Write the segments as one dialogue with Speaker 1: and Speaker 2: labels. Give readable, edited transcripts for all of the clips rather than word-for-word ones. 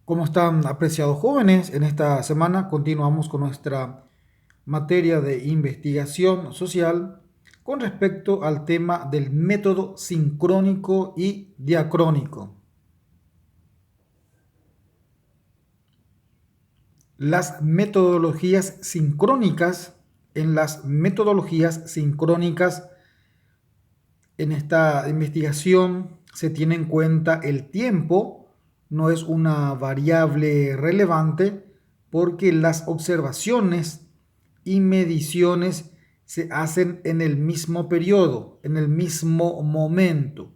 Speaker 1: ¿Cómo están, apreciados jóvenes? En esta semana continuamos con nuestra materia de investigación social con respecto al tema del método sincrónico y diacrónico. Las metodologías sincrónicas, en las metodologías sincrónicas, en esta investigación se tiene en cuenta el tiempo, no es una variable relevante porque las observaciones y mediciones se hacen en el mismo periodo, en el mismo momento.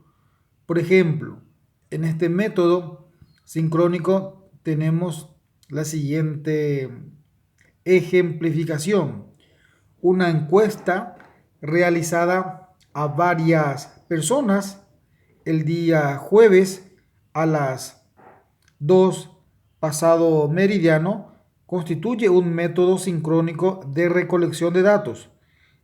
Speaker 1: Por ejemplo, en este método sincrónico tenemos la siguiente ejemplificación: una encuesta realizada a varias personas el día jueves a las 2 pasado meridiano constituye un método sincrónico de recolección de datos.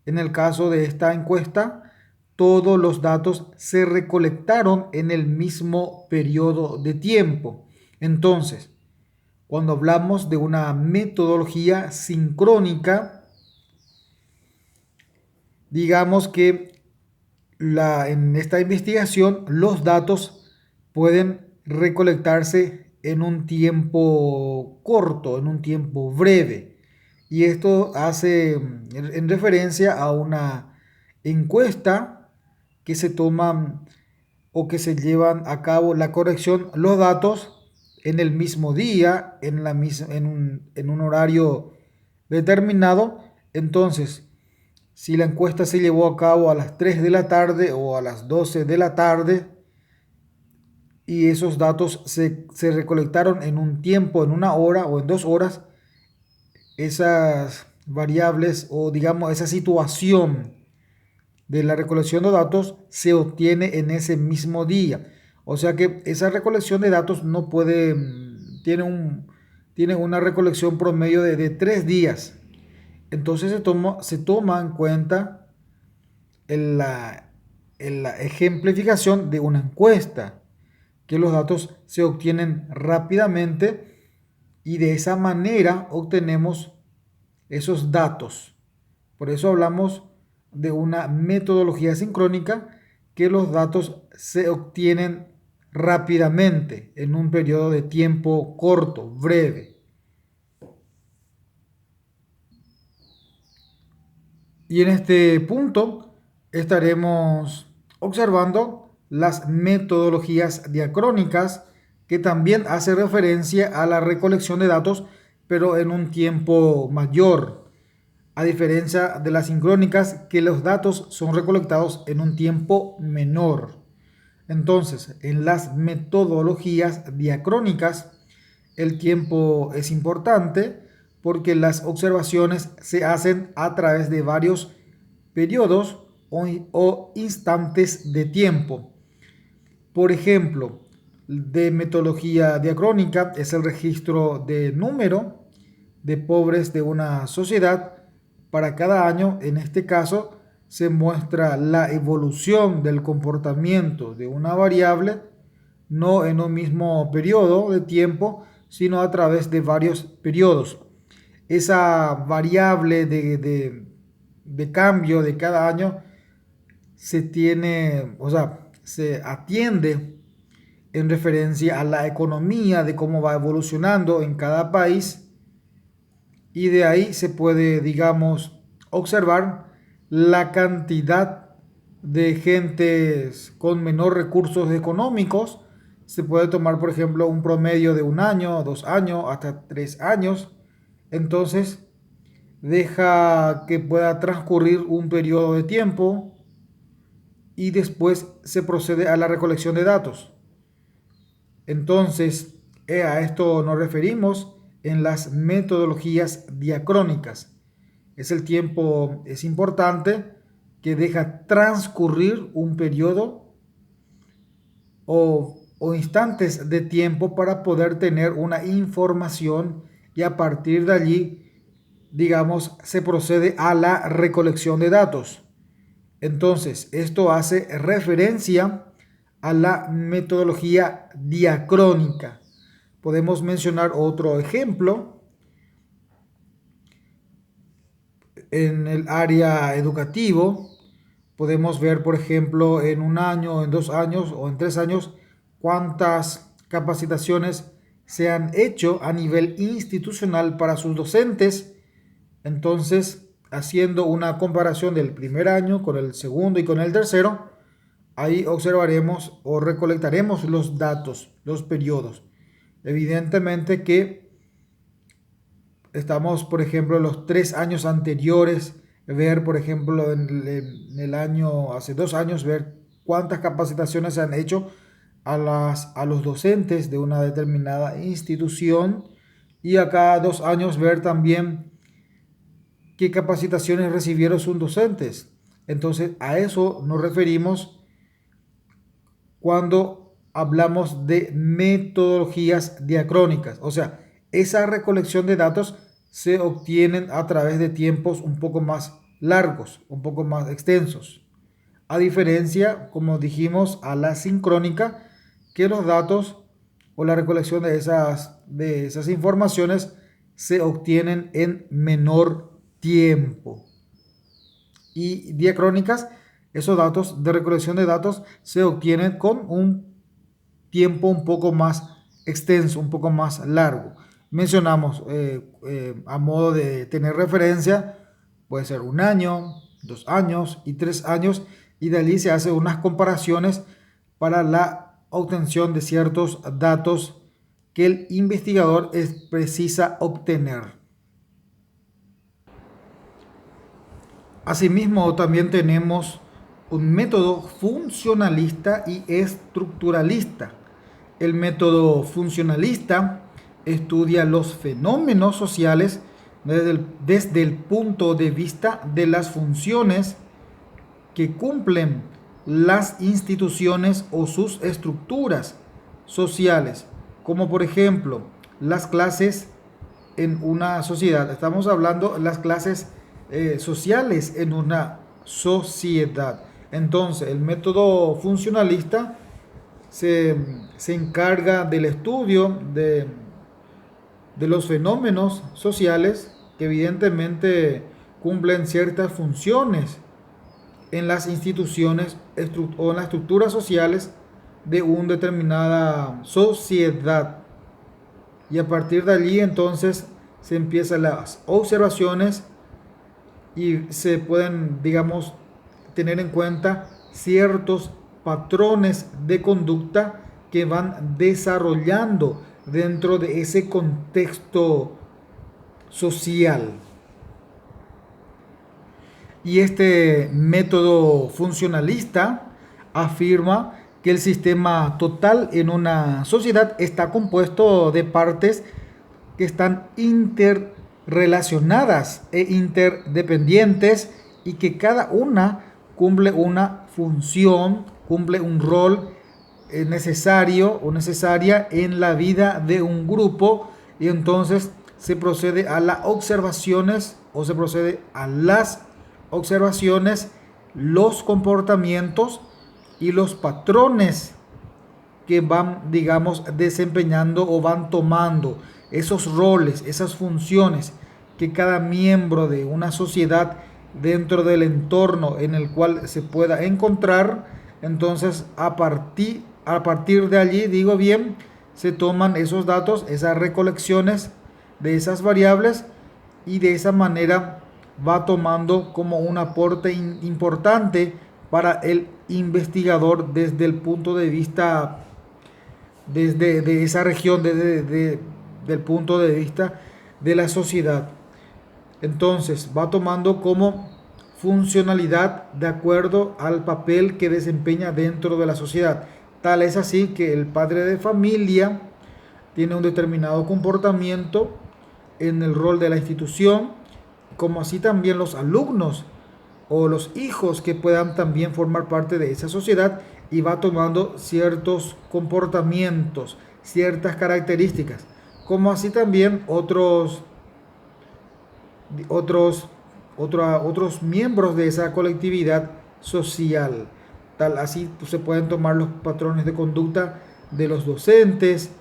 Speaker 1: En el caso de esta encuesta, todos los datos se recolectaron en el mismo periodo de tiempo. Entonces, cuando hablamos de una metodología sincrónica, digamos que en esta investigación los datos pueden recolectarse en un tiempo corto, en un tiempo breve. Y esto hace en referencia a una encuesta que se toman o que se llevan a cabo la corrección, los datos en el mismo día, en un horario determinado. Entonces, si la encuesta se llevó a cabo a las 3 de la tarde o a las 12 de la tarde y esos datos se recolectaron en un tiempo, en una hora o en 2 horas, esas variables o digamos esa situación de la recolección de datos se obtiene en ese mismo día. O sea que esa recolección de datos no puede, tiene una recolección promedio de 3 días. Entonces se toma en cuenta en la ejemplificación de una encuesta, que los datos se obtienen rápidamente y de esa manera obtenemos esos datos. Por eso hablamos de una metodología sincrónica, que los datos se obtienen rápidamente en un periodo de tiempo corto, breve. Y en este punto estaremos observando las metodologías diacrónicas, que también hace referencia a la recolección de datos, pero en un tiempo mayor, a diferencia de las sincrónicas, que los datos son recolectados en un tiempo menor. Entonces, en las metodologías diacrónicas, el tiempo es importante porque las observaciones se hacen a través de varios periodos o instantes de tiempo. Por ejemplo, de metodología diacrónica es el registro de número de pobres de una sociedad para cada año. En este caso, se muestra la evolución del comportamiento de una variable, no en un mismo periodo de tiempo, sino a través de varios periodos. Esa variable de cambio de cada año se tiene, o sea, se atiende en referencia a la economía, de cómo va evolucionando en cada país, y de ahí se puede, digamos, observar la cantidad de gentes con menor recursos económicos. Se puede tomar, por ejemplo, un promedio de 1 año, 2 años, hasta 3 años. Entonces, deja que pueda transcurrir un periodo de tiempo y después se procede a la recolección de datos. Entonces, a esto nos referimos en las metodologías diacrónicas. Es el tiempo, es importante que deja transcurrir un periodo o instantes de tiempo para poder tener una información, y a partir de allí, digamos, se procede a la recolección de datos. Entonces, esto hace referencia a la metodología diacrónica. Podemos mencionar otro ejemplo en el área educativo. Podemos ver, por ejemplo, en un año, en 2 años o en 3 años, cuántas capacitaciones se han hecho a nivel institucional para sus docentes. Entonces, haciendo una comparación del primer año con el segundo y con el tercero, ahí observaremos o recolectaremos los datos, los periodos. Evidentemente que estamos, por ejemplo, los 3 años anteriores, ver, por ejemplo, en el año, hace 2 años, ver cuántas capacitaciones se han hecho a los docentes de una determinada institución, y a cada 2 años ver también qué capacitaciones recibieron sus docentes. Entonces, a eso nos referimos cuando hablamos de metodologías diacrónicas. O sea, esa recolección de datos se obtienen a través de tiempos un poco más largos, un poco más extensos. A diferencia, como dijimos, a la sincrónica, que los datos o la recolección de esas informaciones se obtienen en menor tiempo. Y diacrónicas, esos datos de recolección de datos se obtienen con un tiempo un poco más extenso, un poco más largo. Mencionamos a modo de tener referencia, puede ser 1 año, 2 años y 3 años, y de allí se hace unas comparaciones para la obtención de ciertos datos que el investigador precisa obtener. Asimismo, también tenemos un método funcionalista y estructuralista. El método funcionalista estudia los fenómenos sociales desde el punto de vista de las funciones que cumplen las instituciones o sus estructuras sociales, como por ejemplo las clases en una sociedad. Estamos hablando de las clases sociales en una sociedad. Entonces, el método funcionalista se encarga del estudio de los fenómenos sociales que evidentemente cumplen ciertas funciones en las instituciones o en las estructuras sociales de una determinada sociedad. Y a partir de allí entonces se empiezan las observaciones y se pueden, digamos, tener en cuenta ciertos patrones de conducta que van desarrollando dentro de ese contexto social. Y este método funcionalista afirma que el sistema total en una sociedad está compuesto de partes que están interrelacionadas e interdependientes, y que cada una cumple una función, cumple un rol necesario o necesaria en la vida de un grupo. Y entonces se procede a las observaciones o se procede a las observaciones, los comportamientos y los patrones que van, digamos, desempeñando o van tomando esos roles, esas funciones que cada miembro de una sociedad dentro del entorno en el cual se pueda encontrar. Entonces, a partir de allí, digo bien, se toman esos datos, esas recolecciones de esas variables, y de esa manera va tomando como un aporte importante para el investigador desde el punto de vista, desde de esa región, del punto de vista de la sociedad. Entonces va tomando como funcionalidad de acuerdo al papel que desempeña dentro de la sociedad. Tal es así que el padre de familia tiene un determinado comportamiento en el rol de la institución, como así también los alumnos o los hijos que puedan también formar parte de esa sociedad, y va tomando ciertos comportamientos, ciertas características, como así también otros miembros de esa colectividad social. Tal así pues, se pueden tomar los patrones de conducta de los docentes,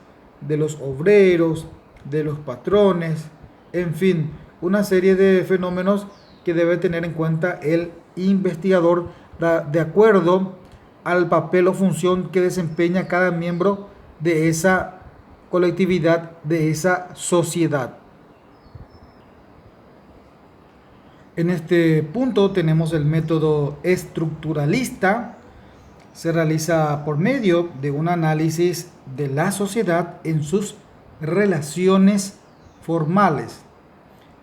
Speaker 1: de los obreros, de los patrones, en fin, una serie de fenómenos que debe tener en cuenta el investigador de acuerdo al papel o función que desempeña cada miembro de esa colectividad, de esa sociedad. En este punto tenemos el método estructuralista. Se realiza por medio de un análisis de la sociedad en sus relaciones formales.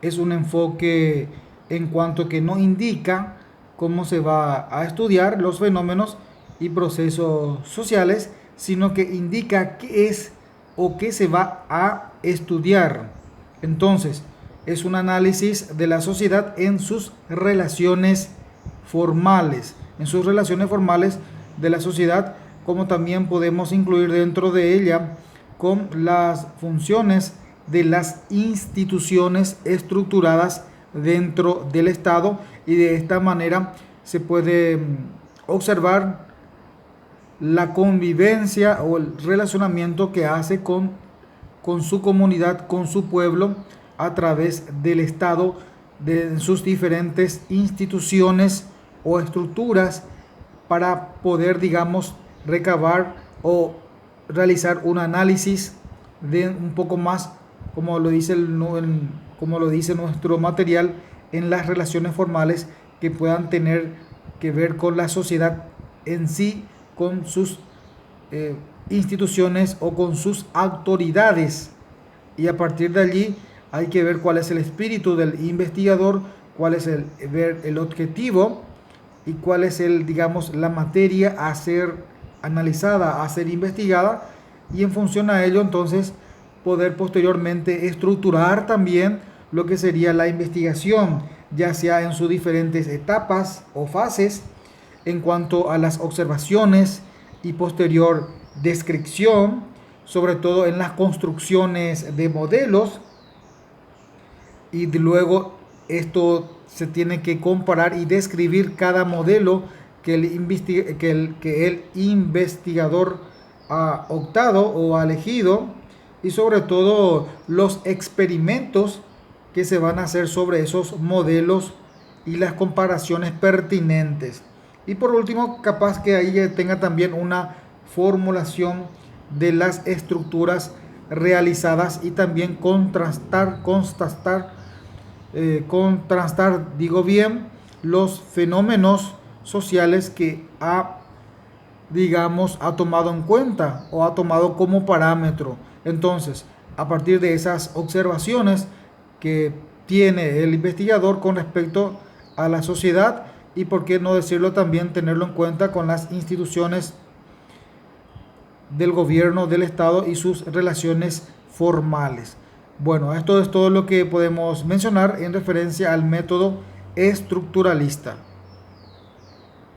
Speaker 1: Es un enfoque en cuanto que no indica cómo se va a estudiar los fenómenos y procesos sociales, sino que indica qué es o qué se va a estudiar. Entonces, es un análisis de la sociedad en sus relaciones formales, de la sociedad, como también podemos incluir dentro de ella con las funciones de las instituciones estructuradas dentro del Estado, y de esta manera se puede observar la convivencia o el relacionamiento que hace con su comunidad, con su pueblo, a través del Estado, de sus diferentes instituciones o estructuras, para poder, digamos, recabar o realizar un análisis de un poco más, como lo dice, como lo dice nuestro material, en las relaciones formales que puedan tener que ver con la sociedad en sí, con sus instituciones o con sus autoridades. Y a partir de allí hay que ver cuál es el espíritu del investigador, cuál es el objetivo y cuál es digamos, la materia a ser analizada, a ser investigada, y en función a ello entonces poder posteriormente estructurar también lo que sería la investigación, ya sea en sus diferentes etapas o fases, en cuanto a las observaciones y posterior descripción, sobre todo en las construcciones de modelos, y luego esto se tiene que comparar y describir cada modelo que el investigador ha optado o ha elegido, y sobre todo los experimentos que se van a hacer sobre esos modelos y las comparaciones pertinentes. Y por último, capaz que ahí tenga también una formulación de las estructuras realizadas, y también contrastar, digo bien, los fenómenos sociales que ha tomado en cuenta o ha tomado como parámetro. Entonces, a partir de esas observaciones que tiene el investigador con respecto a la sociedad, y por qué no decirlo también, tenerlo en cuenta con las instituciones del gobierno, del Estado y sus relaciones formales. Bueno, esto es todo lo que podemos mencionar en referencia al método estructuralista.